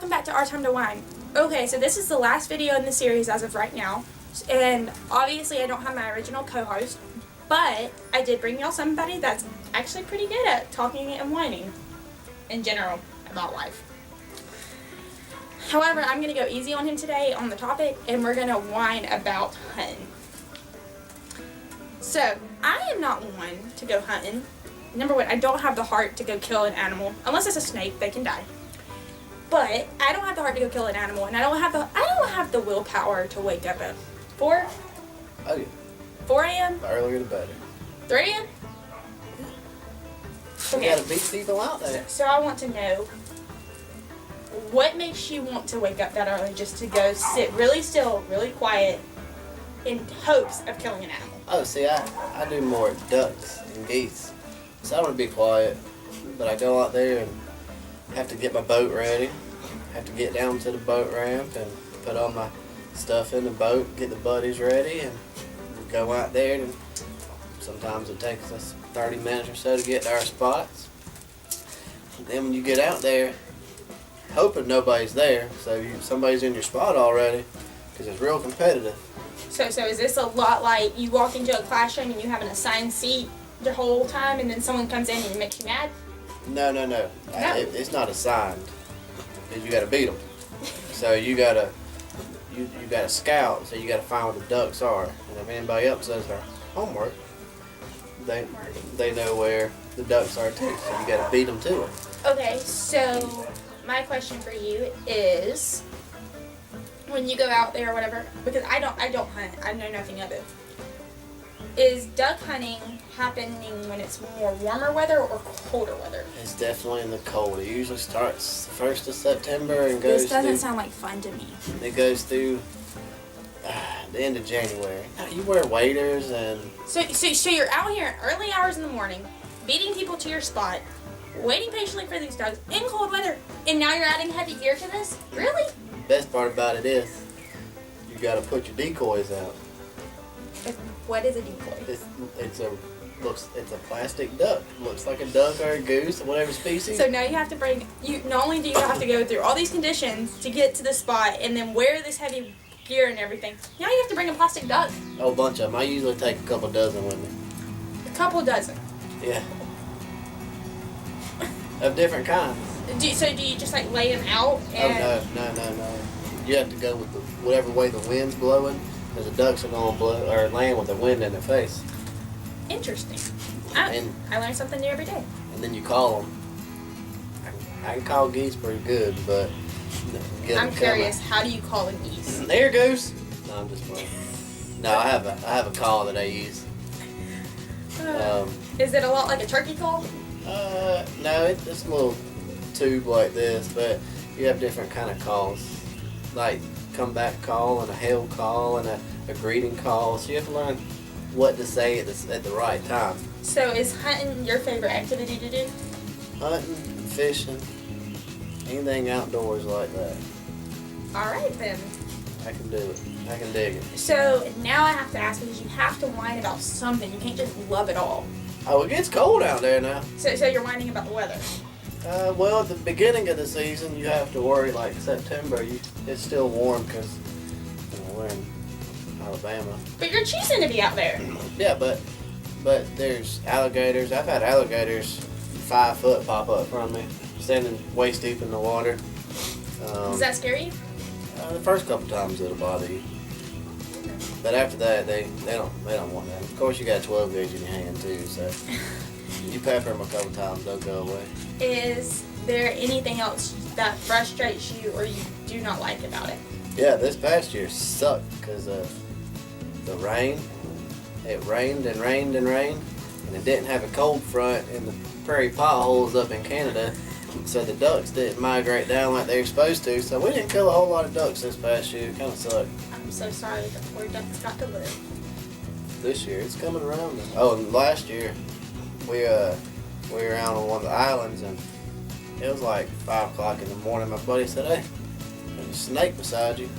welcome back to Our Time to Whine. Okay, so this is the last video in the series as of right now, and obviously I don't have my original co-host, but I did bring y'all somebody that's actually pretty good at talking and whining in general about life. However, I'm going to go easy on him today on the topic, and we're going to whine about hunting. So, I am not one to go hunting. Number one, I don't have the heart to go kill an animal. Unless it's a snake, they can die. But I don't have the heart to go kill an animal, and I don't have the willpower to wake up at 4? Oh yeah. 4 a.m.? The earlier the better. 3 a.m.? You gotta beat people out there. So I want to know, what makes you want to wake up that early just to go sit really still, really quiet, in hopes of killing an animal? Oh, see, I do more ducks and geese. So I want to be quiet, but I go out there and have to get my boat ready. Have to get down to the boat ramp and put all my stuff in the boat, get the buddies ready, and we go out there. And sometimes it takes us 30 minutes or so to get to our spots. And then when you get out there, hoping nobody's there, so somebody's in your spot already, because it's real competitive. So is this a lot like you walk into a classroom and you have an assigned seat the whole time, and then someone comes in and makes you mad? No. It's not assigned. You got to beat them. So you got to scout. So you got to find where the ducks are. And if anybody else does their homework, they know where the ducks are too. So you got to beat them to it. Okay, so my question for you is, when you go out there or whatever, because I don't hunt, I know nothing of it. Is duck hunting happening when it's more warmer weather or colder weather? It's definitely in the cold. It usually starts the 1st of September and goes. This doesn't sound like fun to me. It goes through the end of January. Now, you wear waders and. So you're out here in early hours in the morning, beating people to your spot, waiting patiently for these dogs in cold weather, and now you're adding heavy gear to this? Really? Best part about it is, you got to put your decoys out. What is a decoy? It's a plastic duck. Looks like a duck or a goose or whatever species. So now you have to not only do you have to go through all these conditions to get to the spot and then wear this heavy gear and everything, now you have to bring a plastic duck. Oh, a bunch of them. I usually take a couple dozen with me. A couple dozen? Yeah. Of different kinds. Do you just like lay them out? And No. You have to go with whatever way the wind's blowing, because the ducks are going to blow or land with the wind in their face. Interesting. I learn something new every day. And then you call them. I can call geese pretty good, but I'm curious. How do you call a geese? There, goose. No, I'm just playing. No, I have a call that I use. Is it a lot like a turkey call? No, it's a little tube like this, but you have different kind of calls, like comeback call and a hail call and a greeting call. So you have to learn what to say at the right time. So is hunting your favorite activity to do? Hunting, fishing, anything outdoors like that. All right then. I can do it. I can dig it. So now I have to ask, because you have to whine about something. You can't just love it all. Oh, it gets cold out there now. So you're whining about the weather? Well, at the beginning of the season, you have to worry, like September, it's still warm because we're in Alabama. But you're choosing to be out there. Yeah, but there's alligators. I've had alligators 5 foot pop up from me, standing waist deep in the water. Does that scare you? The first couple times it'll bother you, but after that they don't want that. Of course, you got a 12 gauge in your hand too, so you pepper them a couple times, they'll go away. Is there anything else that frustrates you or you do not like about it? Yeah, this past year sucked because of the rain. It rained and rained and rained, and it didn't have a cold front in the prairie potholes up in Canada, so the ducks didn't migrate down like they were supposed to, so we didn't kill a whole lot of ducks this past year. It kind of sucked. I'm so sorry the poor ducks got to live. This year, it's coming around. Oh, and last year, we were out on one of the islands, and it was like 5 o'clock in the morning. My buddy said, "Hey, there's a snake beside you."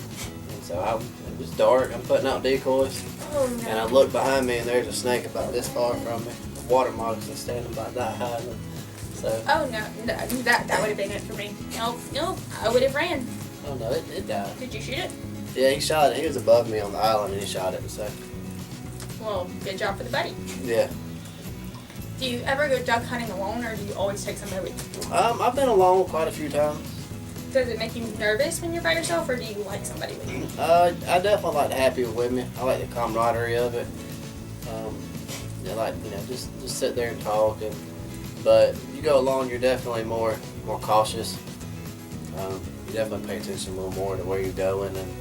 And so it was dark. I'm putting out decoys. Oh, no. And I look behind me, and there's a snake about this far from me. A water moccasin standing about that high. So. Oh no, that would have been it for me. Nope, I would have ran. Oh no, it died. Did you shoot it? Yeah, he shot it. He was above me on the island and he shot it. So. Well, good job for the buddy. Yeah. Do you ever go duck hunting alone, or do you always take somebody with you? I've been alone quite a few times. Does it make you nervous when you're by yourself, or do you like somebody with you? I definitely like to have people with me. I like the camaraderie of it. I like, just sit there and talk. But you go alone, you're definitely more cautious. You definitely pay attention a little more to where you're going, and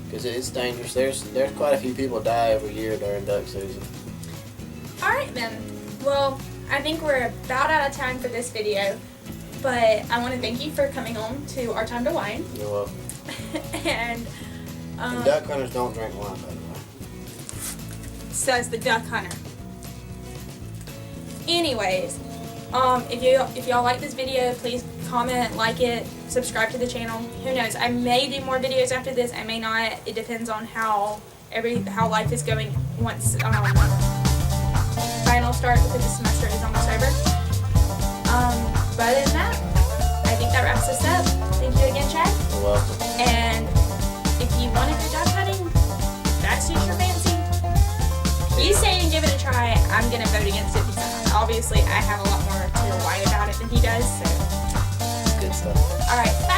because it's dangerous. There's quite a few people die every year during duck season. All right then. Well, I think we're about out of time for this video, but I want to thank you for coming on to Our Time to Wine. You're welcome. And duck hunters don't drink wine, by the way. Says the duck hunter. Anyways, if y'all like this video, please comment, like it, subscribe to the channel. Who knows? I may do more videos after this. I may not. It depends on how life is going once final start, because the semester is almost over. But other than that, I think that wraps us up. Thank you again, Chad. You're welcome. And if you want to go duck hunting, that suits your fancy. You say and give it a try. I'm gonna vote against it because obviously I have a lot more to whine about it than he does. So Good stuff. all right.